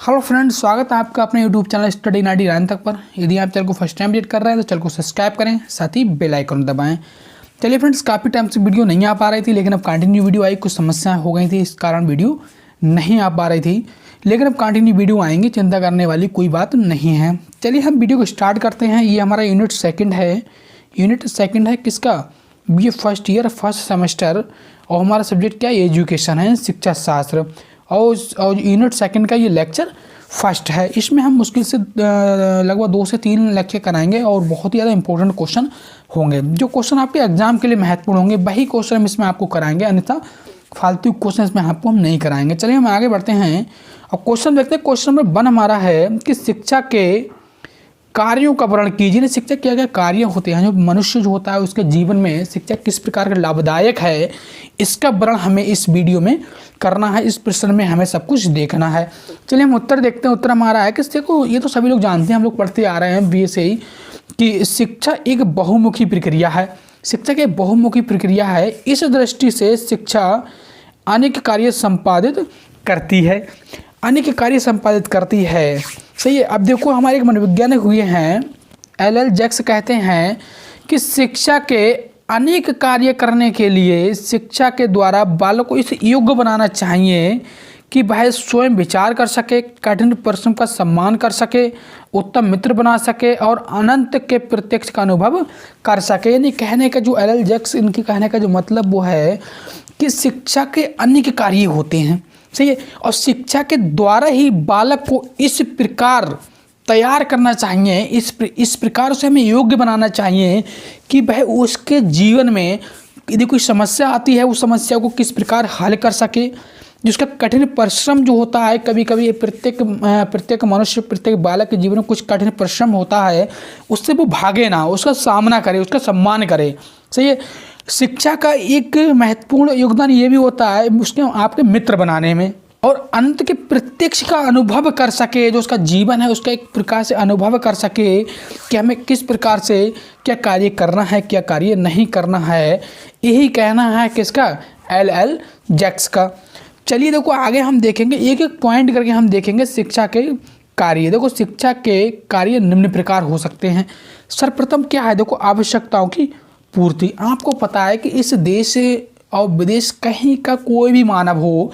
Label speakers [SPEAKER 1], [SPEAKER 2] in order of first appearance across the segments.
[SPEAKER 1] Hello friends, स्वागत है आपका अपने यूट्यूब चैनल स्टडी 99 तक पर। यदि आप चैनल को फर्स्ट टाइम विजिट कर रहे हैं तो चैनल को सब्सक्राइब करें, साथ ही बेल आइकन दबाएं। चलिए फ्रेंड्स, काफ़ी टाइम से वीडियो नहीं आ पा रही थी, लेकिन अब कंटिन्यू वीडियो आई। कुछ समस्याएं हो गई थी, इस कारण वीडियो नहीं आ पा रही थी, लेकिन अब कंटिन्यू वीडियो आएंगी, चिंता करने वाली कोई बात नहीं है। चलिए हम वीडियो को स्टार्ट करते हैं। ये हमारा यूनिट सेकेंड है। यूनिट सेकेंड है किसका? ये फर्स्ट ईयर फर्स्ट सेमेस्टर, और हमारा सब्जेक्ट क्या है? एजुकेशन है, शिक्षा शास्त्र। और यूनिट सेकंड का ये लेक्चर फर्स्ट है। इसमें हम मुश्किल से लगभग 2 से 3 लेक्चर कराएंगे और बहुत ही ज़्यादा इंपॉर्टेंट क्वेश्चन होंगे। जो क्वेश्चन आपके एग्जाम के लिए महत्वपूर्ण होंगे वही क्वेश्चन हम इसमें आपको कराएंगे, अन्यथा फालतू क्वेश्चन इसमें आपको हम नहीं कराएंगे। चलिए हम आगे बढ़ते हैं और क्वेश्चन देखते हैं। क्वेश्चन नंबर 1 हमारा है कि शिक्षा के कार्यों का वर्णन कीजिए। शिक्षा क्या क्या कार्य होते हैं जो मनुष्य जो होता है उसके जीवन में शिक्षा किस प्रकार का लाभदायक है, इसका वर्णन हमें इस वीडियो में करना है। इस प्रश्न में हमें सब कुछ देखना है। चलिए हम उत्तर देखते हैं। उत्तर हमारा है कि देखो, ये तो सभी लोग जानते हैं, हम लोग पढ़ते आ रहे हैं बीए से ही, कि शिक्षा एक बहुमुखी प्रक्रिया है। शिक्षा की बहुमुखी प्रक्रिया है। इस दृष्टि से शिक्षा अनेक कार्य संपादित करती है, अनेक कार्य संपादित करती है। सही है। अब देखो, हमारे एक मनोवैज्ञानिक हुए हैं एल जैक्स, कहते हैं कि शिक्षा के अनेक कार्य करने के लिए शिक्षा के द्वारा बालक को इस योग्य बनाना चाहिए कि वह स्वयं विचार कर सके, कठिन परिश्रम का सम्मान कर सके, उत्तम मित्र बना सके और अनंत के प्रत्यक्ष का अनुभव कर सके। यानी कहने का जो एल जैक्स, इनके कहने का जो मतलब वो है कि शिक्षा के अनेक कार्य होते हैं। सही है। और शिक्षा के द्वारा ही बालक को इस प्रकार तैयार करना चाहिए, इस प्रकार से हमें योग्य बनाना चाहिए कि वह उसके जीवन में यदि कोई समस्या आती है उस समस्या को किस प्रकार हल कर सके। जिसका कठिन परिश्रम जो होता है, कभी कभी प्रत्येक मनुष्य, प्रत्येक बालक के जीवन में कुछ कठिन परिश्रम होता है, उससे वो भागे ना, उसका सामना करे, उसका सम्मान करे। सही है। शिक्षा का एक महत्वपूर्ण योगदान ये भी होता है उसके आपके मित्र बनाने में, और अंत के प्रत्यक्ष का अनुभव कर सके, जो उसका जीवन है उसका एक प्रकार से अनुभव कर सके कि हमें किस प्रकार से क्या कार्य करना है, क्या कार्य नहीं करना है। यही कहना है किसका? एल जैक्स का। चलिए देखो, आगे हम देखेंगे, एक एक पॉइंट करके हम देखेंगे शिक्षा के कार्य। देखो, शिक्षा के कार्य निम्न प्रकार हो सकते हैं। सर्वप्रथम क्या है? देखो, आवश्यकताओं की पूर्ति। आपको पता है कि इस देश और विदेश कहीं का कोई भी मानव हो,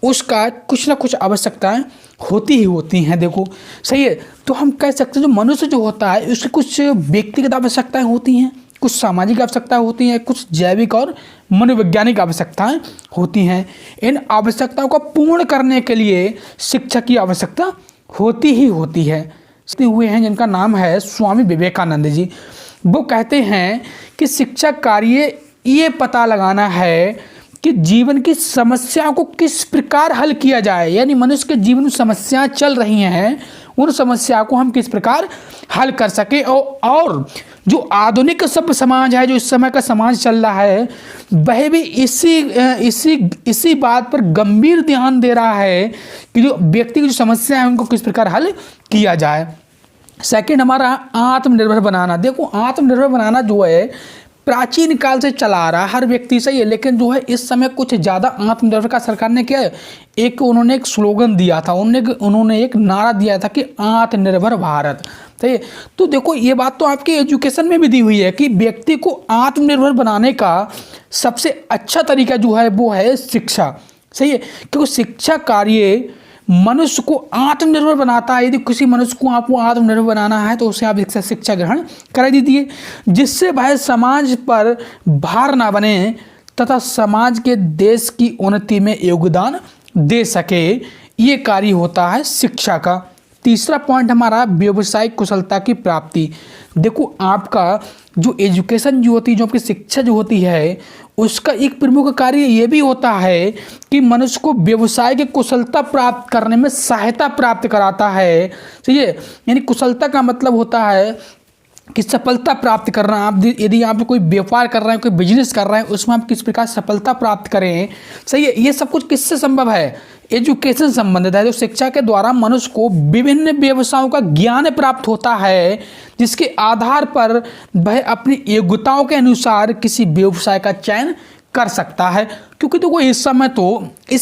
[SPEAKER 1] उसका कुछ ना कुछ आवश्यकताएं होती ही होती हैं। देखो, सही है। तो हम कह सकते हैं जो मनुष्य जो होता है उसकी कुछ व्यक्तिगत आवश्यकताएं होती हैं, कुछ सामाजिक आवश्यकताएं होती हैं, कुछ जैविक और मनोवैज्ञानिक आवश्यकताएं होती हैं। इन आवश्यकताओं को पूर्ण करने के लिए शिक्षा की आवश्यकता होती ही होती है। हुए हैं जिनका नाम है स्वामी विवेकानंद जी। वो कहते हैं कि शिक्षा कार्य ये पता लगाना है कि जीवन की समस्याओं को किस प्रकार हल किया जाए। यानी मनुष्य के जीवन में समस्याएं चल रही हैं, उन समस्याओं को हम किस प्रकार हल कर सके। और जो आधुनिक सभ्य समाज है, जो इस समय का समाज चल रहा है, वह भी इसी बात पर गंभीर ध्यान दे रहा है कि जो व्यक्ति की जो समस्या है उनको किस प्रकार हल किया जाए। सेकंड हमारा आत्मनिर्भर बनाना। देखो, आत्मनिर्भर बनाना जो है प्राचीन काल से चला आ रहा है, हर व्यक्ति सही है, लेकिन जो है इस समय कुछ ज़्यादा आत्मनिर्भर का सरकार ने किया है। उन्होंने एक स्लोगन दिया था, उन्होंने एक नारा दिया था कि आत्मनिर्भर भारत। सही है। तो देखो, ये बात तो आपके एजुकेशन में भी दी हुई है कि व्यक्ति को आत्मनिर्भर बनाने का सबसे अच्छा तरीका जो है वो है शिक्षा। सही है। क्योंकि शिक्षा कार्य मनुष्य को आत्मनिर्भर बनाता है। यदि किसी मनुष्य को आपको आत्मनिर्भर बनाना है तो उसे आप शिक्षा ग्रहण करा दीजिए, जिससे वह समाज पर भार ना बने तथा समाज के देश की उन्नति में योगदान दे सके। ये कार्य होता है शिक्षा का। तीसरा पॉइंट हमारा व्यावसायिक कुशलता की प्राप्ति। देखो, आपका जो एजुकेशन जो होती है, जो आपकी शिक्षा जो होती है, उसका एक प्रमुख कार्य ये भी होता है कि मनुष्य को व्यवसाय की कुशलता प्राप्त करने में सहायता प्राप्त कराता है। सही है। यानी कुशलता का मतलब होता है कि सफलता प्राप्त करना। आप यदि आप कोई व्यापार कर रहे हैं, कोई बिजनेस कर रहे हैं, उसमें आप किस प्रकार सफलता प्राप्त करें। सही है। ये सब कुछ किससे संभव है? एजुकेशन संबंधित है। जो शिक्षा के द्वारा मनुष्य को विभिन्न व्यवसायों का ज्ञान प्राप्त होता है, जिसके आधार पर वह अपनी योग्यताओं के अनुसार किसी व्यवसाय का चयन कर सकता है। क्योंकि देखो, इस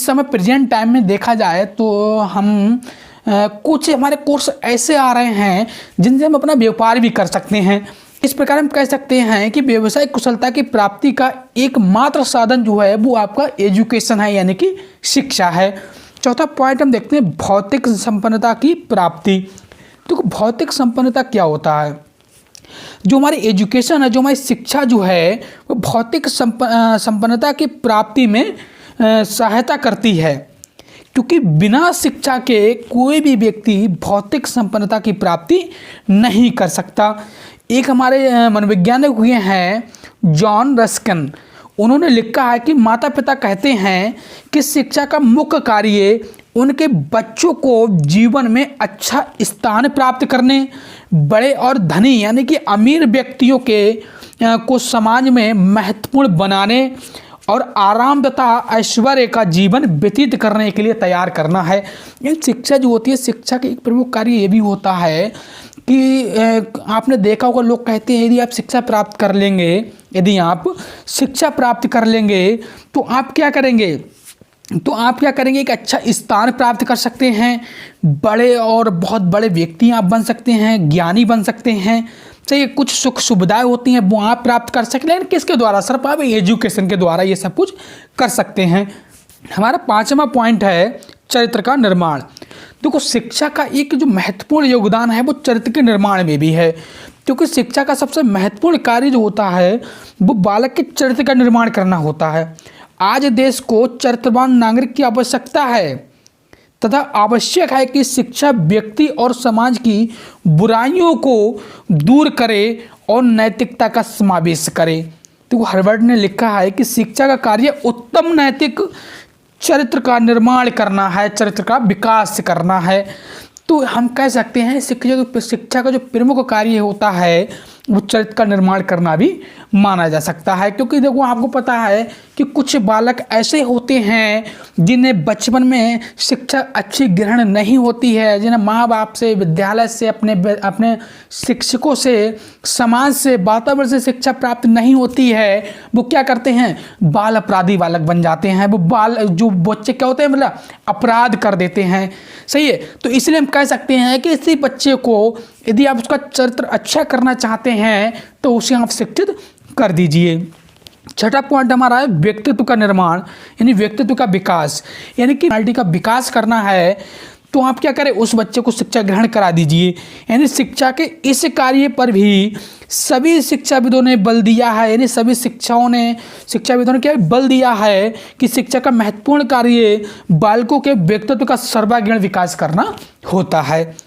[SPEAKER 1] समय प्रेजेंट टाइम में देखा जाए तो हम कुछ हमारे कोर्स ऐसे आ रहे हैं जिनसे हम अपना व्यापार भी कर सकते हैं। इस प्रकार हम कह सकते हैं कि व्यवसायिक कुशलता की प्राप्ति का एकमात्र साधन जो है वो आपका एजुकेशन है, यानी कि शिक्षा है। चौथा पॉइंट हम देखते हैं भौतिक संपन्नता की प्राप्ति। तो भौतिक संपन्नता क्या होता है? जो हमारी एजुकेशन है, जो हमारी शिक्षा जो है वो भौतिक संपन्नता की प्राप्ति में सहायता करती है, क्योंकि बिना शिक्षा के कोई भी व्यक्ति भौतिक संपन्नता की प्राप्ति नहीं कर सकता। एक हमारे मनोवैज्ञानिक हुए हैं जॉन रस्किन, उन्होंने लिखा है कि माता पिता कहते हैं कि शिक्षा का मुख्य कार्य उनके बच्चों को जीवन में अच्छा स्थान प्राप्त करने, बड़े और धनी यानी कि अमीर व्यक्तियों को समाज में महत्वपूर्ण बनाने और आराम तथा ऐश्वर्य का जीवन व्यतीत करने के लिए तैयार करना है। ये शिक्षा जो होती है, शिक्षा का एक प्रमुख कार्य ये भी होता है कि आपने देखा होगा लोग कहते हैं यदि आप शिक्षा प्राप्त कर लेंगे, यदि आप शिक्षा प्राप्त कर लेंगे तो आप क्या करेंगे, एक अच्छा स्थान प्राप्त कर सकते हैं, बड़े और बहुत बड़े व्यक्ति आप बन सकते हैं, ज्ञानी बन सकते हैं। चाहिए कुछ सुख सुविधाएं होती हैं वो आप प्राप्त कर सकते हैं, लेकिन किसके द्वारा? सिर्फ आप एजुकेशन के द्वारा ये सब कुछ कर सकते हैं। हमारा पांचवा पॉइंट है चरित्र का निर्माण। देखो शिक्षा का एक जो महत्वपूर्ण योगदान है वो चरित्र के निर्माण में भी है, क्योंकि शिक्षा का सबसे महत्वपूर्ण कार्य जो होता है वो बालक के चरित्र का निर्माण करना होता है। आज देश को चरित्रवान नागरिक की आवश्यकता है तथा आवश्यक है कि शिक्षा व्यक्ति और समाज की बुराइयों को दूर करे और नैतिकता का समावेश करे। तो हार्वर्ड ने लिखा है कि शिक्षा का कार्य उत्तम नैतिक चरित्र का निर्माण करना है, चरित्र का विकास करना है। तो हम कह सकते हैं शिक्षा का जो प्रमुख कार्य होता है वो चरित्र का निर्माण करना भी माना जा सकता है, क्योंकि देखो आपको पता है कि कुछ बालक ऐसे होते हैं जिन्हें बचपन में शिक्षा अच्छी ग्रहण नहीं होती है, जिन्हें माँ बाप से, विद्यालय से, अपने शिक्षकों से, समाज से, वातावरण से शिक्षा प्राप्त नहीं होती है। वो क्या करते हैं? बाल अपराधी बालक बन जाते हैं। वो जो बच्चे क्या होते हैं, मतलब अपराध कर देते हैं। सही है। तो इसलिए हम कह सकते हैं कि इसी बच्चे को यदि आप उसका चरित्र अच्छा करना चाहते हैं तो उसे आप शिक्षित कर दीजिए। छठा पॉइंट हमारा है व्यक्तित्व का निर्माण, यानी व्यक्तित्व का विकास, यानी कि पर्सनालिटी का विकास करना है तो आप क्या करें? उस बच्चे को शिक्षा ग्रहण करा दीजिए। यानी शिक्षा के इस कार्य पर भी सभी शिक्षाविदों ने बल दिया है, यानी सभी शिक्षाविदों ने क्या बल दिया है कि शिक्षा का महत्वपूर्ण कार्य बालकों के व्यक्तित्व का सर्वांगीण विकास करना होता है।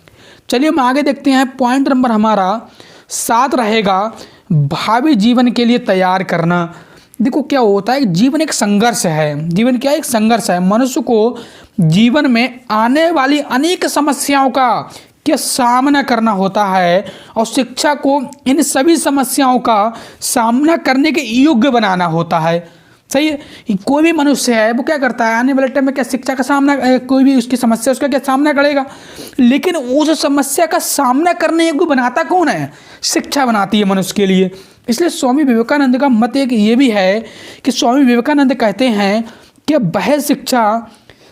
[SPEAKER 1] चलिए हम आगे देखते हैं। पॉइंट नंबर हमारा 7 रहेगा भावी जीवन के लिए तैयार करना। देखो क्या होता है, जीवन एक संघर्ष है। जीवन क्या है? एक संघर्ष है। मनुष्य को जीवन में आने वाली अनेक समस्याओं का सामना करना होता है और शिक्षा को इन सभी समस्याओं का सामना करने के योग्य बनाना होता है। सही है। कोई भी मनुष्य है वो क्या करता है, आने वाले टाइम में क्या शिक्षा का सामना, कोई भी उसकी समस्या उसका क्या सामना करेगा, लेकिन उस समस्या का सामना करने योग्य बनाता कौन है? शिक्षा बनाती है मनुष्य के लिए। इसलिए स्वामी विवेकानंद का मत एक ये भी है कि स्वामी विवेकानंद कहते हैं कि वह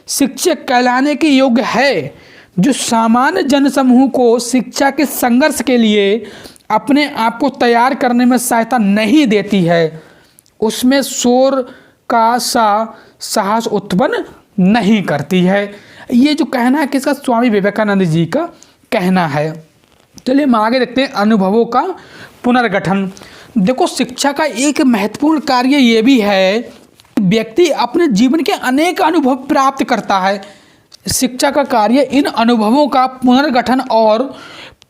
[SPEAKER 1] शिक्षक कहलाने के योग्य है जो सामान्य जनसमूह को शिक्षा के संघर्ष के लिए अपने आप को तैयार करने में सहायता नहीं देती है, उसमें शोर का साहस उत्पन्न नहीं करती है। ये जो कहना है किसका? स्वामी विवेकानंद जी का कहना है। चलिए हम आगे देखते हैं अनुभवों का पुनर्गठन। देखो शिक्षा का एक महत्वपूर्ण कार्य ये भी है व्यक्ति अपने जीवन के अनेक अनुभव प्राप्त करता है। शिक्षा का कार्य इन अनुभवों का पुनर्गठन और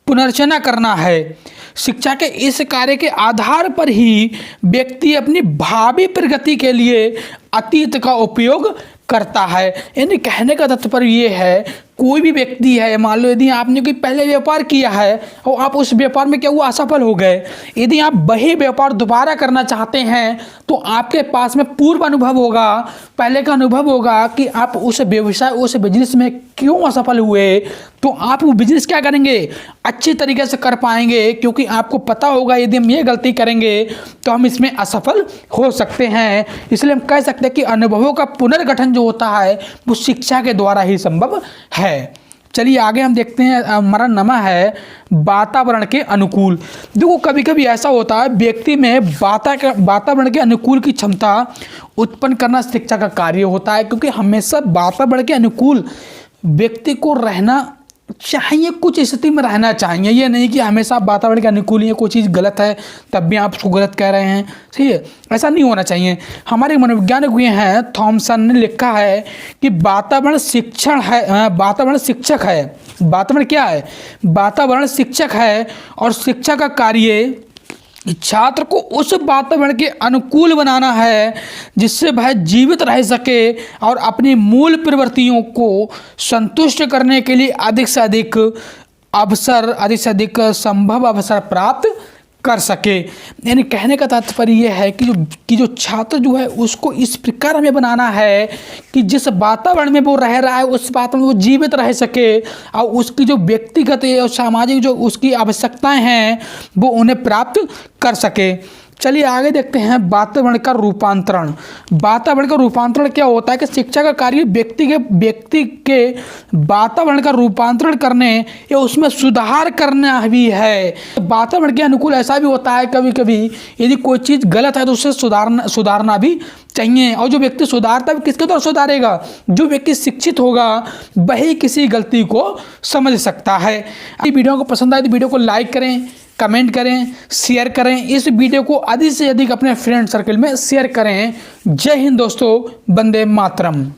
[SPEAKER 1] पुनर्रचना करना है। शिक्षा के इस कार्य के आधार पर ही व्यक्ति अपनी भावी प्रगति के लिए अतीत का उपयोग करता है। यानी कहने का तात्पर्य ये है, कोई भी व्यक्ति है, मान लो यदि आपने कोई पहले व्यापार किया है और आप उस व्यापार में क्या हुआ, असफल हो गए, यदि आप वही व्यापार दोबारा करना चाहते हैं तो आपके पास में पूर्व अनुभव होगा, पहले का अनुभव होगा कि आप उस व्यवसाय, उस बिजनेस में क्यों असफल हुए, तो आप वो बिजनेस क्या करेंगे, अच्छी तरीके से कर पाएंगे, क्योंकि आपको पता होगा यदि हम ये गलती करेंगे तो हम इसमें असफल हो सकते हैं। इसलिए हम कह सकते हैं कि अनुभवों का पुनर्गठन जो होता है वो शिक्षा के द्वारा ही संभव है। चलिए आगे हम देखते हैं, हमारा नमा है वातावरण के अनुकूल। देखो कभी कभी ऐसा होता है व्यक्ति में वातावरण के अनुकूल की क्षमता उत्पन्न करना शिक्षा का कार्य होता है, क्योंकि हमेशा वातावरण के अनुकूल व्यक्ति को रहना चाहिए, कुछ स्थिति में रहना चाहिए। ये नहीं कि हमेशा आप वातावरण के अनुकूल ही, कोई चीज़ गलत है तब भी आप उसको गलत कह रहे हैं, ठीक है, ऐसा नहीं होना चाहिए। हमारे मनोवैज्ञानिक हुए हैं थॉमसन ने लिखा है कि वातावरण शिक्षण है, वातावरण शिक्षक है। वातावरण क्या है? वातावरण शिक्षक है और शिक्षा का कार्य छात्र को उस वातावरण के अनुकूल बनाना है जिससे वह जीवित रह सके और अपनी मूल प्रवृत्तियों को संतुष्ट करने के लिए अधिक से अधिक संभव अवसर प्राप्त कर सके। यानी कहने का तात्पर्य यह है कि जो छात्र जो है उसको इस प्रकार हमें बनाना है कि जिस वातावरण में वो रह रहा है उस वातावरण में वो जीवित रह सके और उसकी जो व्यक्तिगत और सामाजिक जो उसकी आवश्यकताएं हैं वो उन्हें प्राप्त कर सके। चलिए आगे देखते हैं वातावरण का रूपांतरण। वातावरण का रूपांतरण क्या होता है कि शिक्षा का कार्य व्यक्ति के वातावरण का रूपांतरण करने या उसमें सुधार करना भी है। वातावरण के अनुकूल ऐसा भी होता है कभी कभी यदि कोई चीज़ गलत है तो उसे सुधारना भी चाहिए। और जो व्यक्ति सुधारता है किसके द्वारा सुधारेगा? जो व्यक्ति शिक्षित होगा वही किसी गलती को समझ सकता है। वीडियो को पसंद आए तो वीडियो को लाइक करें, कमेंट करें, शेयर करें। इस वीडियो को अधिक से अधिक अपने फ्रेंड सर्कल में शेयर करें। जय हिंद दोस्तों, वंदे मातरम।